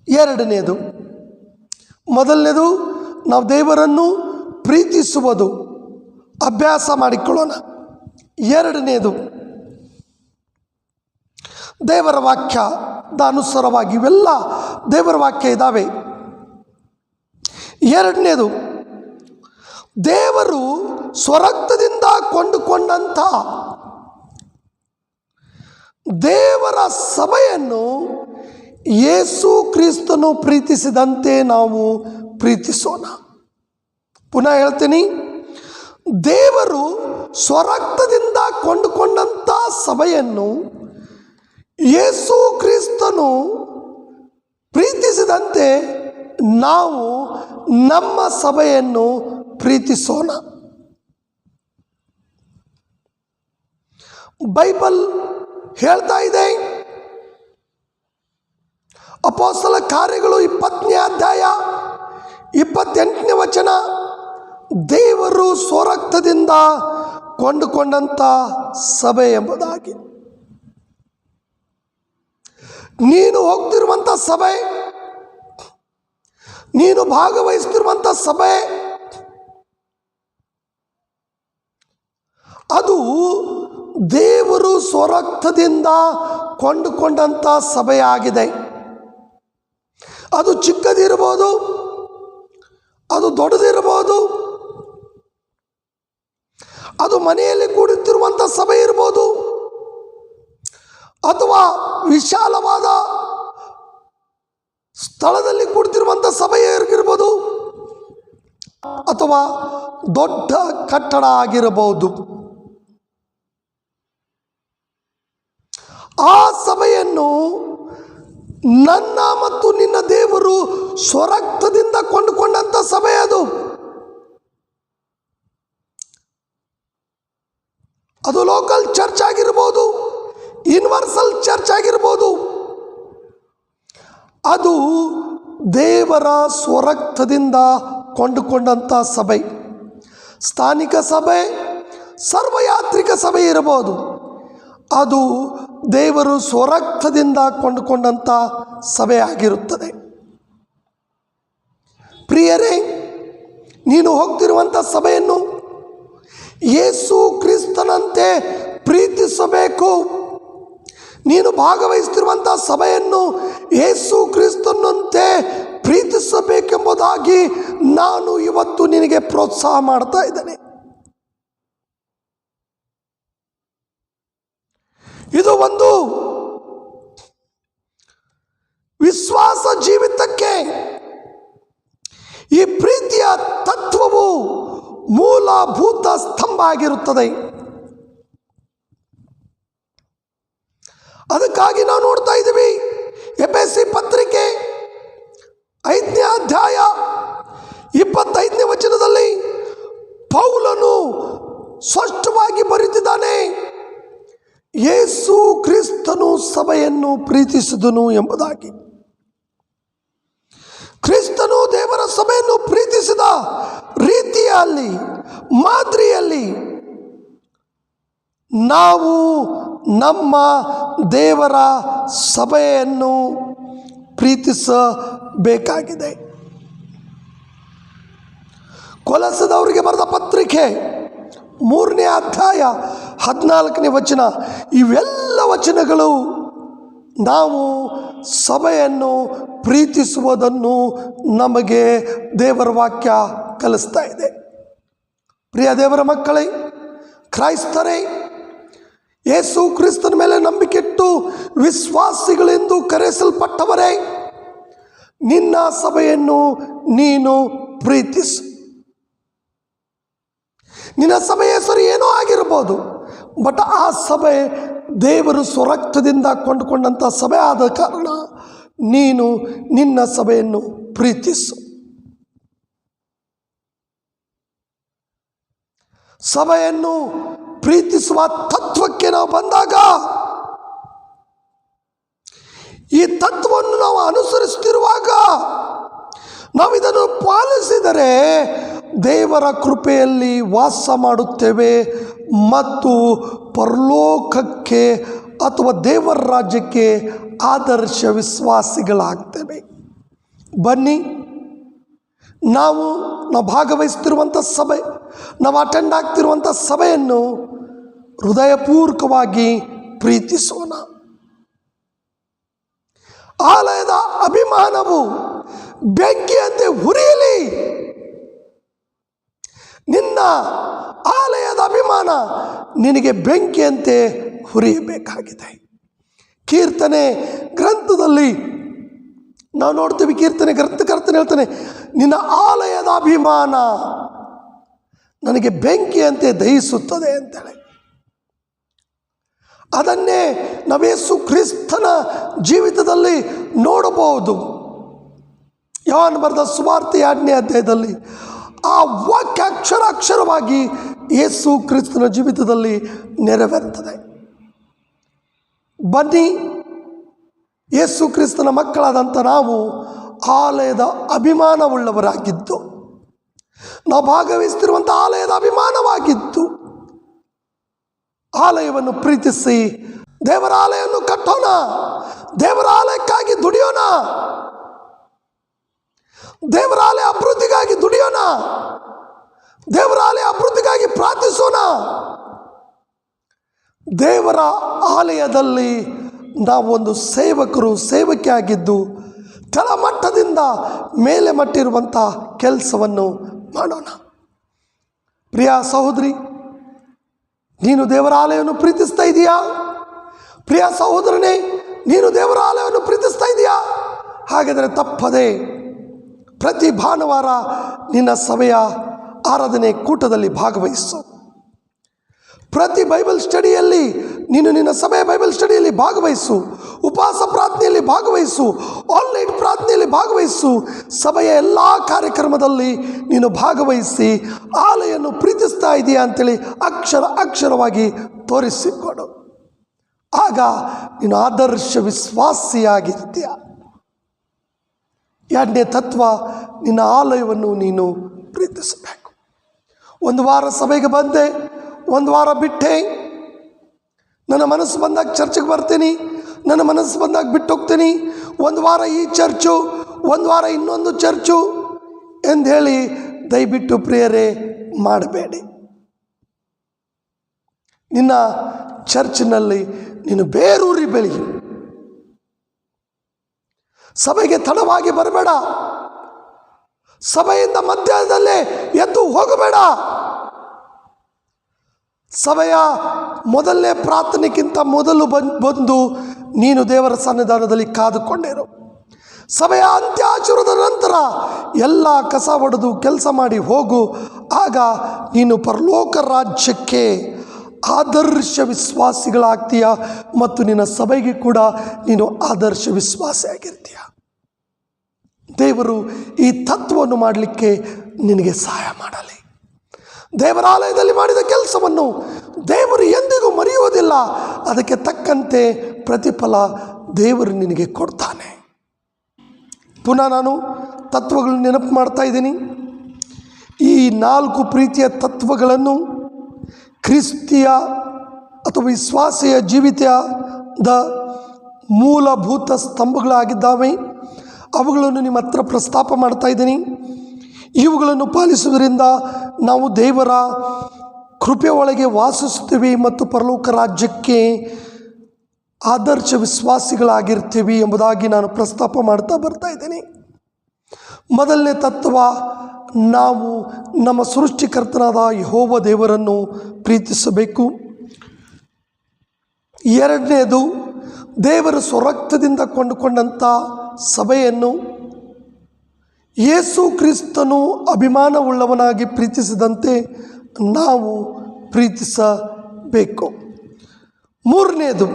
ಎರಡನೇದು, ಮೊದಲನೇದು ನಾವು ದೇವರನ್ನು ಪ್ರೀತಿಸುವುದು ಅಭ್ಯಾಸ ಮಾಡಿಕೊಳ್ಳೋಣ. ಎರಡನೇದು, ದೇವರ ವಾಕ್ಯದ ಅನುಸಾರವಾಗಿ ಇವೆಲ್ಲ ದೇವರ ವಾಕ್ಯ ಇದ್ದಾವೆ. ಎರಡನೇದು, ದೇವರು ಸ್ವರಕ್ತದಿಂದ ಕೊಂಡುಕೊಂಡಂಥ ದೇವರ ಸಭೆಯನ್ನು ಯೇಸು ಕ್ರಿಸ್ತನು ಪ್ರೀತಿಸಿದಂತೆ ನಾವು ಪ್ರೀತಿಸೋಣ. ಪುನಃ ಹೇಳ್ತೀನಿ, ದೇವರು ಸ್ವರಕ್ತದಿಂದ ಕೊಂಡುಕೊಂಡಂಥ ಸಭೆಯನ್ನು ಯೇಸು ಕ್ರಿಸ್ತನು ಪ್ರೀತಿಸಿದಂತೆ ನಾವು ನಮ್ಮ ಸಭೆಯನ್ನು ಪ್ರೀತಿಸೋಣ. ಬೈಬಲ್ ಹೇಳ್ತಾ ಇದೆ, ಅಪೊಸ್ತಲ ಕಾರ್ಯಗಳು 20ನೇ ಅಧ್ಯಾಯ 28ನೇ ವಚನ, ದೇವರು ಸ್ವರಕ್ತದಿಂದ ಕೊಂಡುಕೊಂಡಂಥ ಸಭೆ ಎಂಬುದಾಗಿ. ನೀನು ಹೋಗ್ತಿರುವಂಥ ಸಭೆ, ನೀನು ಭಾಗವಹಿಸ್ತಿರುವಂಥ ಸಭೆ, ಅದು ದೇವರು ಸ್ವರಕ್ತದಿಂದ ಕೊಂಡುಕೊಂಡಂಥ ಸಭೆಯಾಗಿದೆ. ಅದು ಚಿಕ್ಕದಿರ್ಬೋದು, ಅದು ದೊಡ್ಡದಿರ್ಬೋದು, ಅದು ಮನೆಯಲ್ಲಿ ಕೂಡುತ್ತಿರುವಂಥ ಸಭೆ ಇರ್ಬೋದು, ಅಥವಾ ವಿಶಾಲವಾದ ಸ್ಥಳದಲ್ಲಿ ಕೂಡ್ತಿರುವಂಥ ಸಭೆ ಇರ್ಬೋದು, ಅಥವಾ ದೊಡ್ಡ ಕಟ್ಟಡ ಆಗಿರಬಹುದು. ಆ ಸಭೆಯನ್ನು ನನ್ನ ಮತ್ತು ನಿನ್ನ ದೇವರು ಸ್ವರಕ್ತದಿಂದ ಕೊಂಡುಕೊಂಡಂಥ ಸಭೆ ಅದು. ಅದು ಲೋಕಲ್ ಚರ್ಚ್ ಆಗಿರ್ಬೋದು, ಯೂನಿವರ್ಸಲ್ ಚರ್ಚ್ ಆಗಿರ್ಬೋದು, ಅದು ದೇವರ ಸ್ವರಕ್ತದಿಂದ ಕೊಂಡುಕೊಂಡಂಥ ಸಭೆ. ಸ್ಥಾನಿಕ ಸಭೆ, ಸರ್ವಯಾತ್ರಿಕ ಸಭೆ ಇರಬಹುದು, ಅದು ದೇವರು ಸ್ವರಕ್ತದಿಂದ ಕೊಂಡುಕೊಂಡಂಥ ಸಭೆ ಆಗಿರುತ್ತದೆ. ಪ್ರಿಯರೇ, ನೀನು ಹೋಗ್ತಿರುವಂಥ ಸಭೆಯನ್ನು ಯೇಸು ಕ್ರಿಸ್ತನಂತೆ ಪ್ರೀತಿಸಬೇಕು. ನೀನು ಭಾಗವಹಿಸ್ತಿರುವಂಥ ಸಭೆಯನ್ನು ಯೇಸು ಕ್ರಿಸ್ತನಂತೆ ಪ್ರೀತಿಸಬೇಕೆಂಬುದಾಗಿ ನಾನು ಇವತ್ತು ನಿನಗೆ ಪ್ರೋತ್ಸಾಹ ಮಾಡ್ತಾ ಇದ್ದೇನೆ. ಇದು ಒಂದು ವಿಶ್ವಾಸ ಜೀವಿತಕ್ಕೆ ಈ ಪ್ರೀತಿಯ ತತ್ವವು ಮೂಲಭೂತ ಸ್ತಂಭ ಆಗಿರುತ್ತದೆ. ಅದಕ್ಕಾಗಿ ನಾವು ನೋಡ್ತಾ ಇದ್ದೀವಿ, ಎಫೆಸ ಪತ್ರಿಕೆ 5ನೇ ಅಧ್ಯಾಯ 25ನೇ ವಚನದಲ್ಲಿ ಪೌಲನು ಸ್ಪಷ್ಟವಾಗಿ ಬರೆದಿದ್ದಾನೆ, ಯೇಸು ಕ್ರಿಸ್ತನು ಸಭೆಯನ್ನು ಪ್ರೀತಿಸಿದನು ಎಂಬುದಾಗಿ. ಕ್ರಿಸ್ತನು ದೇವರ ಸಭೆಯನ್ನು ಪ್ರೀತಿಸಿದ ರೀತಿಯಲ್ಲಿ, ಮಾದರಿಯಲ್ಲಿ ನಾವು ನಮ್ಮ ದೇವರ ಸಭೆಯನ್ನು ಪ್ರೀತಿಸಬೇಕಾಗಿದೆ. ಕೊಲಸದವರಿಗೆ ಬರೆದ ಪತ್ರಿಕೆ 3ನೇ ಅಧ್ಯಾಯ 14ನೇ ವಚನ, ಇವೆಲ್ಲ ವಚನಗಳು ನಾವು ಸಭೆಯನ್ನು ಪ್ರೀತಿಸುವುದನ್ನು ನಮಗೆ ದೇವರ ವಾಕ್ಯ ಕಲಿಸ್ತಾ ಇದೆ. ಪ್ರಿಯ ದೇವರ ಮಕ್ಕಳೇ, ಕ್ರೈಸ್ತರೇ, ಯೇಸು ಕ್ರಿಸ್ತನ ಮೇಲೆ ನಂಬಿಕೆಟ್ಟು ವಿಶ್ವಾಸಿಗಳೆಂದು ಕರೆಸಲ್ಪಟ್ಟವರೇ, ನಿನ್ನ ಸಭೆಯನ್ನು ನೀನು ಪ್ರೀತಿಸು. ನಿನ್ನ ಸಭೆಯ ಹೆಸರು ಏನೋ ಆಗಿರ್ಬೋದು, ಬಟ್ ಆ ಸಭೆ ದೇವರು ಸ್ವರಕ್ತದಿಂದ ಕೊಂಡುಕೊಂಡಂಥ ಸಭೆ ಆದ ಕಾರಣ ನೀನು ನಿನ್ನ ಸಭೆಯನ್ನು ಪ್ರೀತಿಸು. ಸಭೆಯನ್ನು ಪ್ರೀತಿಸುವ ತತ್ವಕ್ಕೆ ನಾವು ಬಂದಾಗ, ಈ ತತ್ವವನ್ನು ನಾವು ಅನುಸರಿಸುತ್ತಿರುವಾಗ, ನಾವು ಇದನ್ನು ಪಾಲಿಸಿದರೆ ದೇವರ ಕೃಪೆಯಲ್ಲಿ ವಾಸ ಮಾಡುತ್ತೇವೆ ಮತ್ತು ಪರಲೋಕಕ್ಕೆ ಅಥವಾ ದೇವರ ರಾಜ್ಯಕ್ಕೆ ಆದರ್ಶ ವಿಶ್ವಾಸಿಗಳಾಗ್ತೇವೆ. ಬನ್ನಿ, ನಾವು ಭಾಗವಹಿಸ್ತಿರುವಂಥ ಸಭೆ, ನಾವು ಅಟೆಂಡ್ ಆಗ್ತಿರುವಂಥ ಸಭೆಯನ್ನು ಹೃದಯಪೂರ್ವಕವಾಗಿ ಪ್ರೀತಿಸೋಣ. ಆಲಯದ ಅಭಿಮಾನವು ಬೆಂಕಿಯಂತೆ ಉರಿಯಲಿ. ನಿನ್ನ ಆಲಯದ ಅಭಿಮಾನ ನಿನಗೆ ಬೆಂಕಿಯಂತೆ ಹುರಿಯಬೇಕಾಗಿದೆ. ಕೀರ್ತನೆ ಗ್ರಂಥದಲ್ಲಿ ನಾವು ನೋಡ್ತೀವಿ, ಕೀರ್ತನೆ ಗ್ರಂಥಕರ್ತನೆ ಹೇಳ್ತಾನೆ, ನಿನ್ನ ಆಲಯದ ಅಭಿಮಾನ ನನಗೆ ಬೆಂಕಿಯಂತೆ ದಹಿಸುತ್ತದೆ ಅಂತೇಳಿ. ಅದನ್ನೇ ನಾವು ಯೇಸು ಕ್ರಿಸ್ತನ ಜೀವಿತದಲ್ಲಿ ನೋಡಬಹುದು. ಯೋಹಾನ ಬರೆದ ಸುವಾರ್ತೆ 2ನೇ ಅಧ್ಯಾಯದಲ್ಲಿ ಆ ವಾಕ್ಯ ಅಕ್ಷರವಾಗಿ ಯೇಸು ಕ್ರಿಸ್ತನ ಜೀವಿತದಲ್ಲಿ ನೆರವೇರುತ್ತದೆ. ಬನ್ನಿ, ಯೇಸು ಕ್ರಿಸ್ತನ ಮಕ್ಕಳಾದಂಥ ನಾವು ಆಲಯದ ಅಭಿಮಾನವುಳ್ಳವರಾಗಿದ್ದು, ನಾವು ಭಾಗವಹಿಸ್ತಿರುವಂಥ ಆಲಯದ ಅಭಿಮಾನವಾಗಿದ್ದು, ಆಲಯವನ್ನು ಪ್ರೀತಿಸಿ ದೇವರ ಆಲಯವನ್ನು ಕಟ್ಟೋಣ, ದೇವರ ಆಲಯಕ್ಕಾಗಿ ದುಡಿಯೋಣ, ದೇವರ ಆಲಯ ಅಭಿವೃದ್ಧಿಗಾಗಿ ದುಡಿಯೋಣ, ದೇವರ ಆಲಯ ಅಭಿವೃದ್ಧಿಗಾಗಿ ಪ್ರಾರ್ಥಿಸೋಣ. ದೇವರ ಆಲಯದಲ್ಲಿ ನಾವು ಒಂದು ಸೇವಕರು, ಸೇವಕಿಯಾಗಿದ್ದು ತಳಮಟ್ಟದಿಂದ ಮೇಲೆ ಮಟ್ಟಿರುವಂಥ ಕೆಲಸವನ್ನು ಮಾಡೋಣ. ಪ್ರಿಯ ಸಹೋದರಿ, ನೀನು ದೇವರ ಆಲಯವನ್ನು ಪ್ರೀತಿಸ್ತಾ ಇದೆಯಾ? ಪ್ರಿಯ ಸಹೋದರನೇ, ನೀನು ದೇವರ ಆಲಯವನ್ನು ಪ್ರೀತಿಸ್ತಾ ಇದೆಯಾ? ಹಾಗಾದರೆ ತಪ್ಪದೆ ಪ್ರತಿ ಭಾನುವಾರ ನಿನ್ನ ಸಭೆಯ ಆರಾಧನೆ ಕೂಟದಲ್ಲಿ ಭಾಗವಹಿಸು. ಪ್ರತಿ ಬೈಬಲ್ ಸ್ಟಡಿಯಲ್ಲಿ ನೀನು ನಿನ್ನ ಸಭೆಯ ಬೈಬಲ್ ಸ್ಟಡಿಯಲ್ಲಿ ಭಾಗವಹಿಸು, ಉಪವಾಸ ಪ್ರಾರ್ಥನೆಯಲ್ಲಿ ಭಾಗವಹಿಸು, ಆನ್ಲೈನ್ ಪ್ರಾರ್ಥನೆಯಲ್ಲಿ ಭಾಗವಹಿಸು. ಸಭೆಯ ಎಲ್ಲ ಕಾರ್ಯಕ್ರಮದಲ್ಲಿ ನೀನು ಭಾಗವಹಿಸಿ ಆಲಯವನ್ನು ಪ್ರೀತಿಸ್ತಾ ಇದೆಯಾ ಅಂತೇಳಿ ಅಕ್ಷರವಾಗಿ ತೋರಿಸಿಕೊಡು. ಆಗ ನೀನು ಆದರ್ಶ ವಿಶ್ವಾಸಿಯಾಗಿರ್ತೀಯ. 2ನೇ ತತ್ವ, ನಿನ್ನ ಆಲಯವನ್ನು ನೀನು ಪ್ರೀತಿಸಬೇಕು. ಒಂದು ವಾರ ಸಭೆಗೆ ಬಂದೆ, ಒಂದು ವಾರ ಬಿಟ್ಟೆ, ನನ್ನ ಮನಸ್ಸು ಬಂದಾಗ ಚರ್ಚ್ಗೆ ಬರ್ತೀನಿ, ನನ್ನ ಮನಸ್ಸು ಬಂದಾಗ ಬಿಟ್ಟು ಹೋಗ್ತೀನಿ, ಒಂದು ವಾರ ಈ ಚರ್ಚು, ಒಂದು ವಾರ ಇನ್ನೊಂದು ಚರ್ಚು ಎಂದು ಹೇಳಿ ದಯವಿಟ್ಟು ಪ್ರಿಯರೇ ಮಾಡಬೇಡಿ. ನಿನ್ನ ಚರ್ಚಿನಲ್ಲಿ ನೀನು ಬೇರೂರಿ ಬೆಳಿ. ಸಭೆಗೆ ತಡವಾಗಿ ಬರಬೇಡ, ಸಭೆಯಿಂದ ಮಧ್ಯದಲ್ಲೇ ಎದ್ದು ಹೋಗಬೇಡ. ಸಭೆಯ ಮೊದಲನೇ ಪ್ರಾರ್ಥನೆಗಿಂತ ಮೊದಲು ಬಂದು ನೀನು ದೇವರ ಸನ್ನಿಧಾನದಲ್ಲಿ ಕಾದುಕೊಂಡಿರು. ಸಭೆಯ ಅಂತ್ಯಾಚುರದ ನಂತರ ಎಲ್ಲ ಕಸ ಹೊಡೆದು ಕೆಲಸ ಮಾಡಿ ಹೋಗು. ಆಗ ನೀನು ಪರಲೋಕ ರಾಜ್ಯಕ್ಕೆ ಆದರ್ಶ ವಿಶ್ವಾಸಿಗಳಾಗ್ತೀಯ ಮತ್ತು ನಿನ್ನ ಸಭೆಗೆ ಕೂಡ ನೀನು ಆದರ್ಶ ವಿಶ್ವಾಸಿಯಾಗಿರ್ತೀಯ. ದೇವರು ಈ ತತ್ವವನ್ನು ಮಾಡಲಿಕ್ಕೆ ನಿನಗೆ ಸಹಾಯ ಮಾಡಲಿ. ದೇವರಾಲಯದಲ್ಲಿ ಮಾಡಿದ ಕೆಲಸವನ್ನು ದೇವರು ಎಂದಿಗೂ ಮರೆಯುವುದಿಲ್ಲ. ಅದಕ್ಕೆ ತಕ್ಕಂತೆ ಪ್ರತಿಫಲ ದೇವರು ನಿನಗೆ ಕೊಡ್ತಾನೆ. ಪುನಃ ನಾನು ತತ್ವಗಳನ್ನು ನೆನಪು ಮಾಡ್ತಾ ಇದ್ದೀನಿ. ಈ 4 ಪ್ರೀತಿಯ ತತ್ವಗಳನ್ನು ಕ್ರಿಸ್ತಿಯ ಅಥವಾ ವಿಶ್ವಾಸಿಯ ಜೀವಿತದ ಮೂಲಭೂತ ಸ್ತಂಭಗಳಾಗಿದ್ದಾವೆ. ಅವುಗಳನ್ನು ನಿಮ್ಮ ಹತ್ರ ಪ್ರಸ್ತಾಪ ಮಾಡ್ತಾ ಇದ್ದೀನಿ. ಇವುಗಳನ್ನು ಪಾಲಿಸುವುದರಿಂದ ನಾವು ದೇವರ ಕೃಪೆ ಒಳಗೆ ವಾಸಿಸ್ತೀವಿ ಮತ್ತು ಪರಲೋಕ ರಾಜ್ಯಕ್ಕೆ ಆದರ್ಶ ವಿಶ್ವಾಸಿಗಳಾಗಿರ್ತೀವಿ ಎಂಬುದಾಗಿ ನಾನು ಪ್ರಸ್ತಾಪ ಮಾಡ್ತಾ ಬರ್ತಾ ಇದ್ದೀನಿ. ಮೊದಲನೇ ತತ್ವ, ನಾವು ನಮ್ಮ ಸೃಷ್ಟಿಕರ್ತನಾದ ಯೆಹೋವ ದೇವರನ್ನು ಪ್ರೀತಿಸಬೇಕು. 2ನೇದು, ದೇವರ ಸ್ವರಕ್ತದಿಂದ ಕೊಂಡುಕೊಂಡಂಥ ಸಭೆಯನ್ನು ಯೇಸು ಕ್ರಿಸ್ತನು ಅಭಿಮಾನವುಳ್ಳವನಾಗಿ ಪ್ರೀತಿಸಿದಂತೆ ನಾವು ಪ್ರೀತಿಸಬೇಕು. 3ನೇದು,